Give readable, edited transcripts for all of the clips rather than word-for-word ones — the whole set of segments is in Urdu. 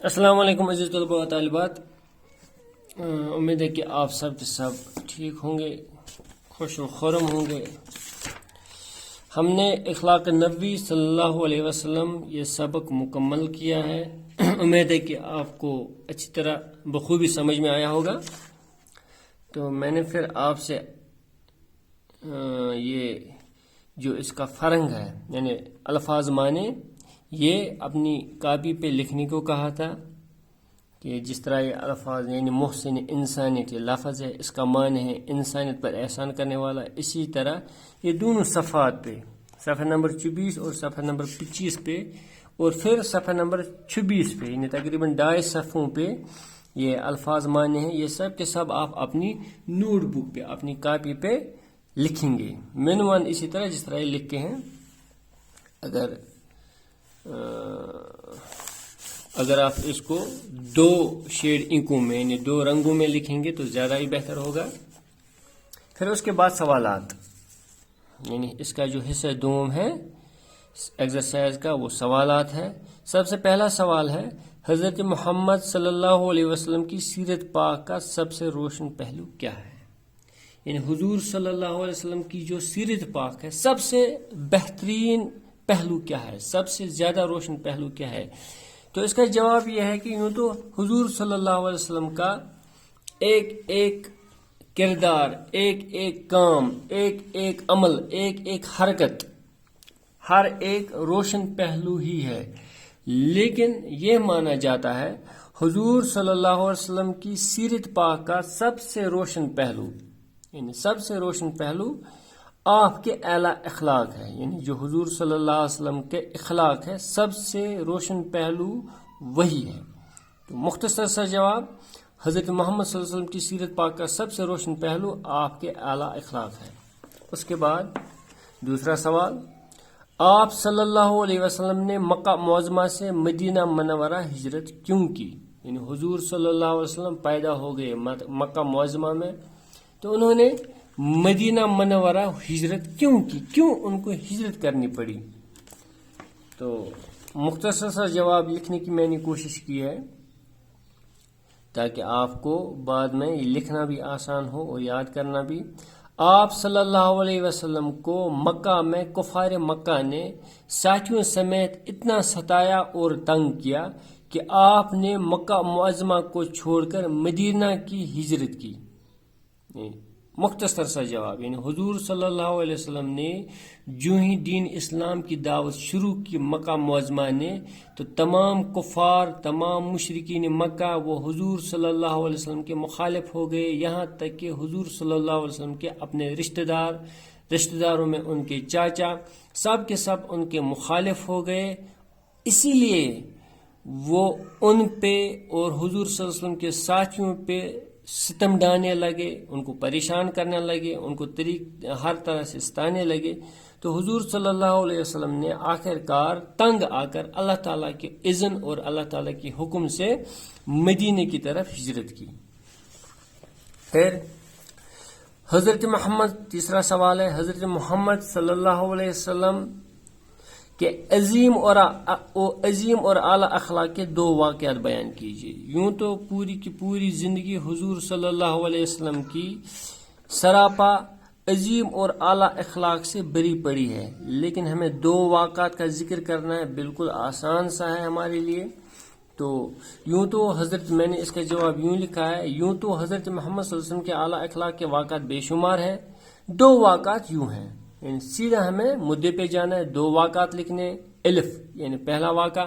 السلام علیکم عزیز طلباء و طالبات، امید ہے کہ آپ سب کے سب ٹھیک ہوں گے، خوش و خرم ہوں گے۔ ہم نے اخلاق نبوی صلی اللہ علیہ وسلم یہ سبق مکمل کیا ہے۔ امید ہے کہ آپ کو اچھی طرح بخوبی سمجھ میں آیا ہوگا۔ تو میں نے پھر آپ سے یہ جو اس کا فرنگ ہے یعنی الفاظ معنی یہ اپنی کاپی پہ لکھنے کو کہا تھا کہ جس طرح یہ الفاظ یعنی محسن انسانیت یہ لفظ ہے، اس کا معنی ہے انسانیت پر احسان کرنے والا۔ اسی طرح یہ دونوں صفحات پہ صفحہ نمبر 24 اور صفحہ نمبر 25 پہ اور پھر صفحہ نمبر 26 پہ یعنی تقریباً 2.5 صفحوں پہ یہ الفاظ معنی ہیں۔ یہ سب کے سب آپ اپنی نوٹ بک پہ اپنی کاپی پہ لکھیں گے منوان اسی طرح جس طرح یہ لکھے ہیں۔ اگر آپ اس کو 2 شیڈ انکوں میں یعنی 2 رنگوں میں لکھیں گے تو زیادہ ہی بہتر ہوگا۔ پھر اس کے بعد سوالات، یعنی اس کا جو حصہ دوم ہے ایکسرسائز کا وہ سوالات ہے۔ سب سے پہلا سوال ہے حضرت محمد صلی اللہ علیہ وسلم کی سیرت پاک کا سب سے روشن پہلو کیا ہے؟ یعنی حضور صلی اللہ علیہ وسلم کی جو سیرت پاک ہے سب سے بہترین پہلو کیا ہے، سب سے زیادہ روشن پہلو کیا ہے؟ تو اس کا جواب یہ ہے کہ یوں تو حضور صلی اللہ علیہ وسلم کا ایک ایک کردار، ایک ایک کام، ایک ایک عمل، ایک ایک حرکت ہر ایک روشن پہلو ہی ہے، لیکن یہ مانا جاتا ہے حضور صلی اللہ علیہ وسلم کی سیرت پاک کا سب سے روشن پہلو یعنی سب سے روشن پہلو آپ کے اعلیٰ اخلاق ہے، یعنی جو حضور صلی اللہ علیہ وسلم کے اخلاق ہے سب سے روشن پہلو وہی ہے۔ تو مختصر سا جواب، حضرت محمد صلی اللہ علیہ وسلم کی سیرت پاک کا سب سے روشن پہلو آپ کے اعلیٰ اخلاق ہے۔ اس کے بعد دوسرا سوال، آپ صلی اللہ علیہ وسلم نے مکہ معظمہ سے مدینہ منورہ ہجرت کیوں کی؟ یعنی حضور صلی اللہ علیہ وسلم پیدا ہو گئے مکہ معظمہ میں، تو انہوں نے مدینہ منورہ ہجرت کیوں کی، کیوں ان کو ہجرت کرنی پڑی؟ تو مختصر سا جواب لکھنے کی میں نے کوشش کی ہے تاکہ آپ کو بعد میں یہ لکھنا بھی آسان ہو اور یاد کرنا بھی۔ آپ صلی اللہ علیہ وسلم کو مکہ میں کفار مکہ نے ساتھیوں سمیت اتنا ستایا اور تنگ کیا کہ آپ نے مکہ معظمہ کو چھوڑ کر مدینہ کی ہجرت کی۔ مختصر سا جواب، یعنی حضور صلی اللہ علیہ وسلم نے جو ہی دین اسلام کی دعوت شروع کی مکہ معظمہ نے تو تمام کفار، تمام مشرکین مکہ وہ حضور صلی اللہ علیہ وسلم کے مخالف ہو گئے، یہاں تک کہ حضور صلی اللہ علیہ وسلم کے اپنے رشتہ داروں میں ان کے چاچا سب کے سب ان کے مخالف ہو گئے۔ اسی لیے وہ ان پہ اور حضور صلی اللہ علیہ وسلم کے ساتھیوں پہ ستم ڈھانے لگے، ان کو پریشان کرنے لگے، ان کو ہر طرح سے ستانے لگے۔ تو حضور صلی اللہ علیہ وسلم نے آخر کار تنگ آ کر اللہ تعالیٰ کے اذن اور اللہ تعالیٰ کے حکم سے مدینے کی طرف ہجرت کی۔ پھر حضرت محمد، تیسرا سوال ہے حضرت محمد صلی اللہ علیہ وسلم کہ عظیم اور اعلیٰ اخلاق کے 2 واقعات بیان کیجیے۔ یوں تو پوری کی پوری زندگی حضور صلی اللہ علیہ وسلم کی سراپا عظیم اور اعلیٰ اخلاق سے بری پڑی ہے، لیکن ہمیں 2 واقعات کا ذکر کرنا ہے، بالکل آسان سا ہے ہمارے لیے۔ تو یوں تو میں نے اس کا جواب یوں لکھا ہے، یوں تو حضرت محمد صلی اللہ علیہ وسلم کے اعلیٰ اخلاق کے واقعات بے شمار ہیں، 2 واقعات یوں ہیں، یعنی سیدھا ہمیں مدعے پہ جانا ہے۔ 2 واقعات لکھنے، الف یعنی پہلا واقعہ،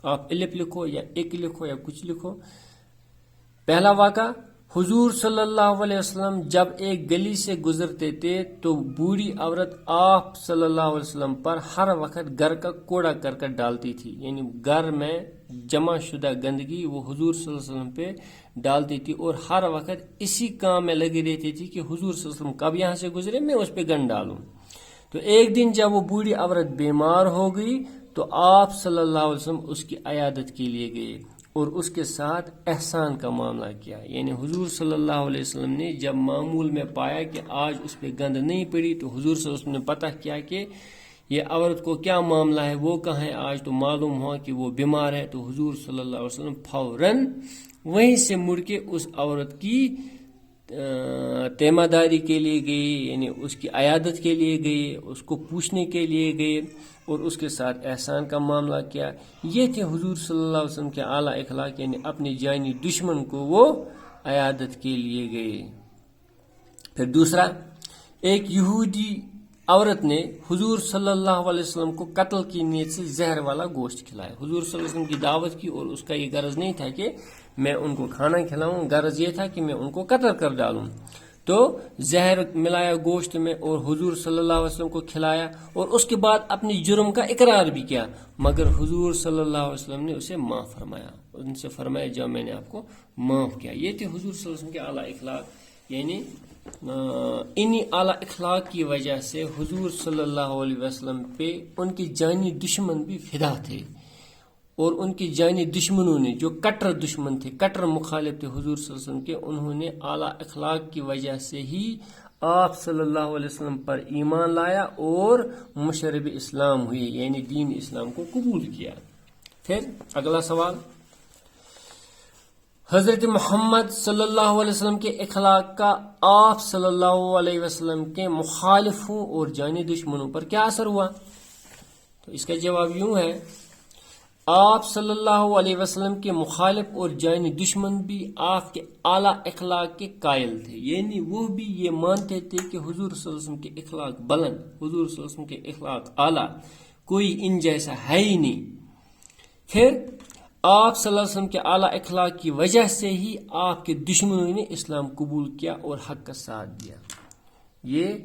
آپ الف لکھو یا ایک لکھو یا کچھ لکھو۔ پہلا واقعہ، حضور صلی اللہ علیہ وسلم جب ایک گلی سے گزرتے تھے تو بوڑھی عورت آپ صلی اللہ علیہ وسلم پر ہر وقت گھر کا کوڑا کرکٹ ڈالتی تھی، یعنی گھر میں جمع شدہ گندگی وہ حضور صلی اللہ علیہ وسلم پہ ڈالتی تھی اور ہر وقت اسی کام میں لگی رہتی تھی کہ حضور صلی اللہ علیہ وسلم کب یہاں سے گزرے میں اس پہ گند ڈالوں۔ تو ایک دن جب وہ بوڑھی عورت بیمار ہو گئی تو آپ صلی اللہ علیہ وسلم اس کی عیادت کے لیے گئے اور اس کے ساتھ احسان کا معاملہ کیا، یعنی حضور صلی اللہ علیہ وسلم نے جب معمول میں پایا کہ آج اس پہ گند نہیں پڑی تو حضور صلی اللہ علیہ وسلم نے پتہ کیا کہ یہ عورت کو کیا معاملہ ہے، وہ کہاں ہے آج؟ تو معلوم ہوا کہ وہ بیمار ہے. تو حضور صلی اللہ علیہ وسلم فوراً وہیں سے مڑ کے اس عورت کی تیمہ داری کے لیے گئے، یعنی اس کی عیادت کے لیے گئے، اس کو پوچھنے کے لیے گئے اور اس کے ساتھ احسان کا معاملہ کیا. یہ تھے حضور صلی اللہ علیہ وسلم کے اعلیٰ اخلاق، یعنی اپنے جانی دشمن کو وہ عیادت کے لیے گئے. پھر دوسرا، ایک یہودی عورت نے حضور صلی اللہ علیہ وسلم کو قتل کی نیت سے زہر والا گوشت کھلایا. حضور صلی اللہ علیہ وسلم کی دعوت کی اور اس کا یہ غرض نہیں تھا کہ میں ان کو کھانا کھلاؤں، غرض یہ تھا کہ میں ان کو قتل کر ڈالوں. تو زہر ملایا گوشت میں اور حضور صلی اللہ علیہ وسلم کو کھلایا اور اس کے بعد اپنی جرم کا اقرار بھی کیا، مگر حضور صلی اللہ علیہ وسلم نے اسے معاف فرمایا. ان سے فرمایا جب میں نے آپ کو معاف کیا. یہ تھے حضور صلی اللہ علیہ وسلم کے اعلیٰ اخلاق، یعنی انہی اعلیٰ اخلاق کی وجہ سے حضور صلی اللہ علیہ وسلم پہ ان کی جانی دشمن بھی فدا تھے، اور ان کی جانی دشمنوں نے جو کٹر دشمن تھے، کٹر مخالف تھے حضور صلی اللہ علیہ وسلم کے، انہوں نے اعلیٰ اخلاق کی وجہ سے ہی آپ صلی اللہ علیہ وسلم پر ایمان لایا اور مشرب اسلام ہوئے، یعنی دین اسلام کو قبول کیا. پھر اگلا سوال، حضرت محمد صلی اللہ علیہ وسلم کے اخلاق کا آپ صلی اللہ علیہ وسلم کے مخالفوں اور جانی دشمنوں پر کیا اثر ہوا؟ تو اس کا جواب یوں ہے، آپ صلی اللہ علیہ وسلم کے مخالف اور جانی دشمن بھی آپ کے اعلیٰ اخلاق کے قائل تھے، یعنی وہ بھی یہ مانتے تھے کہ حضور صلی اللہ علیہ وسلم کے اخلاق بلند، حضور صلی اللہ علیہ وسلم کے اخلاق اعلیٰ، کوئی ان جیسا ہے ہی نہیں. پھر آپ صلی اللہ علیہ وسلم کے اعلیٰ اخلاق کی وجہ سے ہی آپ کے دشمنوں نے اسلام قبول کیا اور حق کا ساتھ دیا. یہ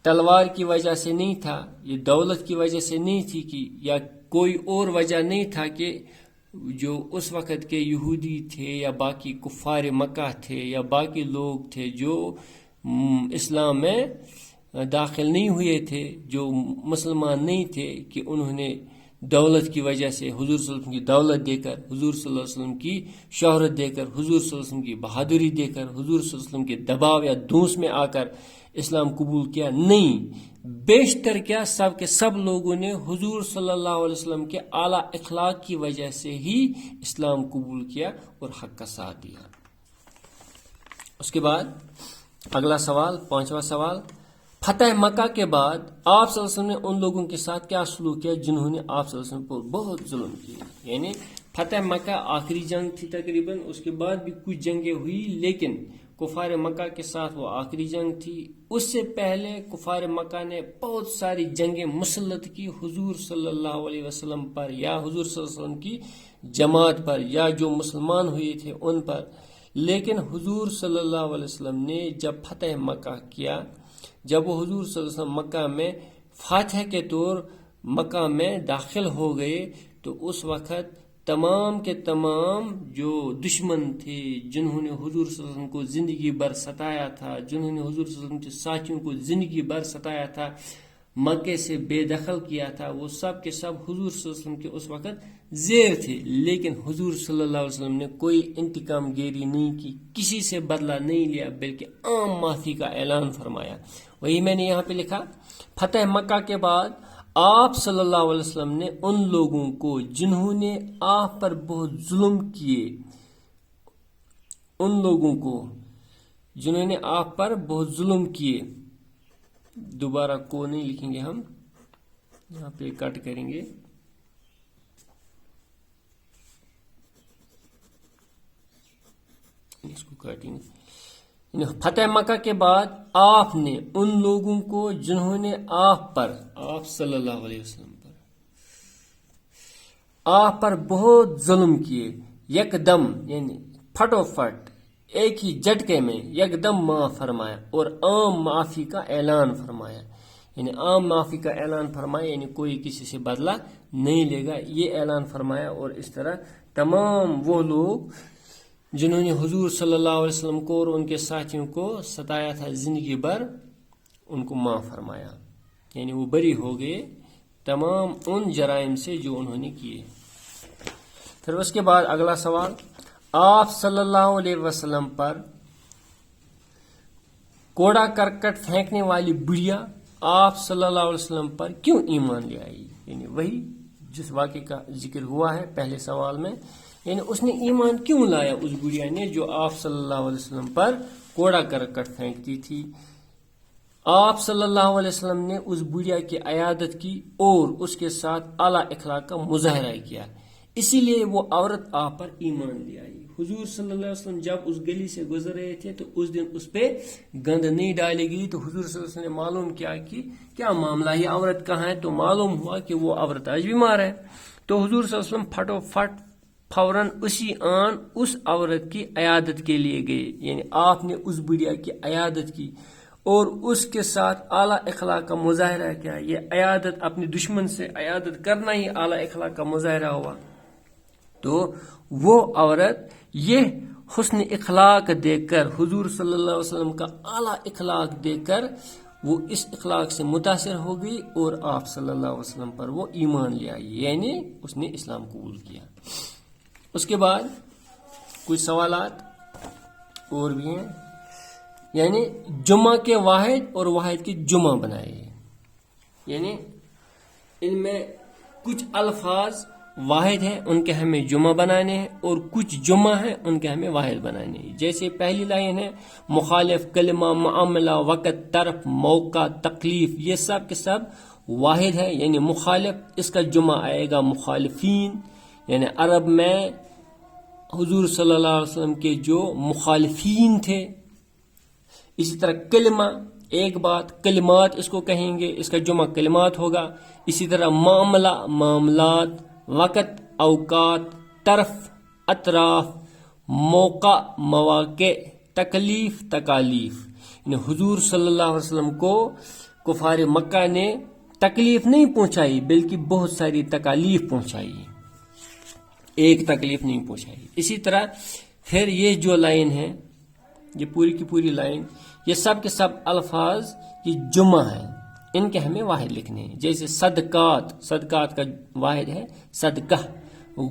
تلوار کی وجہ سے نہیں تھا، یہ دولت کی وجہ سے نہیں تھی کہ یا کوئی اور وجہ نہیں تھا کہ جو اس وقت کے یہودی تھے یا باقی کفار مکہ تھے یا باقی لوگ تھے جو اسلام میں داخل نہیں ہوئے تھے، جو مسلمان نہیں تھے، کہ انہوں نے دولت کی وجہ سے حضور صلی اللہ علیہ وسلم کی دولت دے کر، حضور صلی اللہ علیہ وسلم کی شہرت دے کر، حضور صلی اللہ علیہ وسلم کی بہادری دے کر، حضور صلی اللہ علیہ وسلم کے دباؤ یا دھونس میں آ کر اسلام قبول کیا. نہیں، بیشتر کیا سب کے سب لوگوں نے حضور صلی اللہ علیہ وسلم کے اعلیٰ اخلاق کی وجہ سے ہی اسلام قبول کیا اور حق کا ساتھ دیا. اس کے بعد اگلا سوال، پانچواں سوال، فتح مکہ کے بعد آپ صلی اللہ علیہ وسلم نے ان لوگوں کے ساتھ کیا سلوک کیا جنہوں نے آپ صلی اللہ علیہ وسلم پر بہت ظلم کیے؟ یعنی فتح مکہ آخری جنگ تھی تقریباً، اس کے بعد بھی کچھ جنگیں ہوئی، لیکن کفار مکہ کے ساتھ وہ آخری جنگ تھی. اس سے پہلے کفار مکہ نے بہت ساری جنگیں مسلط کی حضور صلی اللہ علیہ وسلم پر یا حضور صلی اللہ علیہ وسلم کی جماعت پر یا جو مسلمان ہوئے تھے ان پر، لیکن حضور صلی اللہ علیہ وسلم نے جب فتح مکہ کیا، جب وہ حضور صلی اللہ علیہ وسلم مکہ میں فاتح کے طور مکہ میں داخل ہو گئے، تو اس وقت تمام کے تمام جو دشمن تھے، جنہوں نے حضور صلی اللہ علیہ وسلم کو زندگی بھر ستایا تھا، جنہوں نے حضور صلی اللہ علیہ وسلم کے ساتھیوں کو زندگی بھر ستایا تھا، مکے سے بے دخل کیا تھا، وہ سب کے سب حضور صلی اللہ علیہ وسلم کے اس وقت زیر تھے. لیکن حضور صلی اللہ علیہ وسلم نے کوئی انتقام گیری نہیں کی، کسی سے بدلہ نہیں لیا، بلکہ عام معافی کا اعلان فرمایا. وہی میں نے یہاں پہ لکھا، فتح مکہ کے بعد آپ صلی اللہ علیہ وسلم نے ان لوگوں کو جنہوں نے آپ پر بہت ظلم کیے، ان لوگوں کو جنہوں نے آپ پر بہت ظلم کیے، دوبارہ کو نہیں لکھیں گے، ہم یہاں پہ کٹ کریں گے، اس کو کاٹیں گے. فتح مکہ کے بعد آپ نے ان لوگوں کو جنہوں نے آپ صلی اللہ علیہ وسلم آپ پر بہت ظلم کیے، یک دم یعنی پھٹو پھٹ ایک ہی جھٹکے میں یک دم معاف فرمایا اور عام معافی کا اعلان فرمایا. یعنی عام معافی کا اعلان فرمایا، یعنی کوئی کسی سے بدلہ نہیں لے گا، یہ اعلان فرمایا. اور اس طرح تمام وہ لوگ جنہوں نے حضور صلی اللہ علیہ وسلم کو اور ان کے ساتھیوں کو ستایا تھا زندگی بھر، ان کو معاف فرمایا، یعنی وہ بری ہو گئے تمام ان جرائم سے جو انہوں نے کیے. پھر اس کے بعد اگلا سوال، آپ صلی اللہ علیہ وسلم پر کوڑا کرکٹ پھینکنے والی بڑھیا آپ صلی اللہ علیہ وسلم پر کیوں ایمان لے آئی، یعنی وہی جس واقعے کا ذکر ہوا ہے پہلے سوال میں، یعنی اس نے ایمان کیوں لایا اس بڑھیا نے جو آپ صلی اللہ علیہ وسلم پر کوڑا کرکٹ پھینکتی تھی. آپ صلی اللہ علیہ وسلم نے اس بڑھیا کی عیادت کی اور اس کے ساتھ اعلیٰ اخلاق کا مظاہرہ کیا، اسی لیے وہ عورت آپ پر ایمان لے آئی. حضور صلی اللہ علیہ وسلم جب اس گلی سے گزر رہے تھے تو اس دن اس پہ گند نہیں ڈالی گئی، تو حضور صلی اللہ علیہ وسلم نے معلوم کیا کہ کیا معاملہ، یہ عورت کہاں ہے، تو معلوم ہوا کہ وہ عورت آج بیمار ہے. تو حضور صلی اللہ علیہ وسلم پھٹو پھٹ فوراً اسی آن اس عورت کی عیادت کے لیے گئے، یعنی آپ نے اس بڑھیا کی عیادت کی اور اس کے ساتھ اعلیٰ اخلاق کا مظاہرہ کیا. یہ عیادت اپنے دشمن سے عیادت کرنا ہی اعلیٰ اخلاق کا مظاہرہ ہوا. تو وہ عورت یہ حسن اخلاق دیکھ کر، حضور صلی اللہ علیہ وسلم کا اعلیٰ اخلاق دیکھ کر وہ اس اخلاق سے متاثر ہو گئی اور آپ صلی اللہ علیہ وسلم پر وہ ایمان لے آئی، یعنی اس نے اسلام قبول کیا. اس کے بعد کچھ سوالات اور بھی ہیں، یعنی جمعہ کے واحد اور واحد کے جمعہ بنائے، یعنی ان میں کچھ الفاظ واحد ہیں ان کے ہمیں جمعہ بنانے ہیں اور کچھ جمعہ ہیں ان کے ہمیں واحد بنانے ہیں. جیسے پہلی لائن ہے مخالف، کلمہ، معاملہ، وقت، طرف، موقع، تکلیف، یہ سب کے سب واحد ہے، یعنی مخالف اس کا جمعہ آئے گا مخالفین، یعنی عرب میں حضور صلی اللہ علیہ وسلم کے جو مخالفین تھے. اسی طرح کلمہ ایک بات، کلمات اس کو کہیں گے، اس کا جمعہ کلمات ہوگا. اسی طرح معاملہ، معاملات، وقت، اوقات، طرف، اطراف، موقع، مواقع، تکلیف، تکالیف. یعنی حضور صلی اللہ علیہ وسلم کو کفار مکہ نے تکلیف نہیں پہنچائی بلکہ بہت ساری تکالیف پہنچائی، ایک تکلیف نہیں پہنچائی. اسی طرح پھر یہ جو لائن ہے، یہ پوری کی پوری لائن، یہ سب کے سب الفاظ یہ جمعہ ہیں، ان کے ہمیں واحد لکھنے ہیں. جیسے صدقات، صدقات کا واحد ہے صدقہ.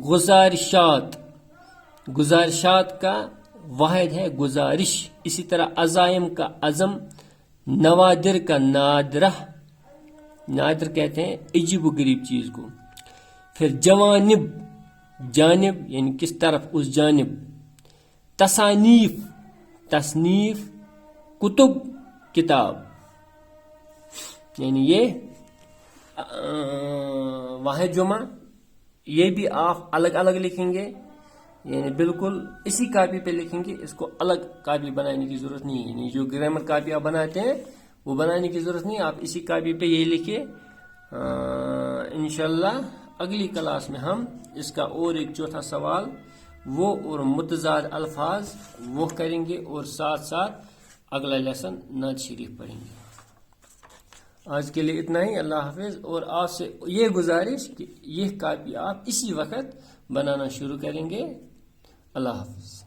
گزارشات، گزارشات کا واحد ہے گزارش. اسی طرح عزائم کا عزم، نوادر کا نادرہ، نادر کہتے ہیں عجیب و غریب چیز کو. پھر جوانب، جانب یعنی کس طرف، اس جانب. تصانیف، تصنیف، کتب، کتاب، یعنی یہ واحد جمعہ. یہ بھی آپ الگ الگ لکھیں گے، یعنی بالکل اسی کاپی پہ لکھیں گے، اس کو الگ کاپی بنانے کی ضرورت نہیں ہے. یعنی جو گرامر کاپی آپ بناتے ہیں وہ بنانے کی ضرورت نہیں، آپ اسی کاپی پہ یہ لکھیے. انشاءاللہ اگلی کلاس میں ہم اس کا اور ایک چوتھا سوال وہ اور متضاد الفاظ وہ کریں گے، اور ساتھ ساتھ اگلا لیسن نعت شریف پڑھیں گے. آج کے لیے اتنا ہی. اللہ حافظ. اور آپ سے یہ گزارش کہ یہ کاپی آپ اسی وقت بنانا شروع کریں گے. اللہ حافظ.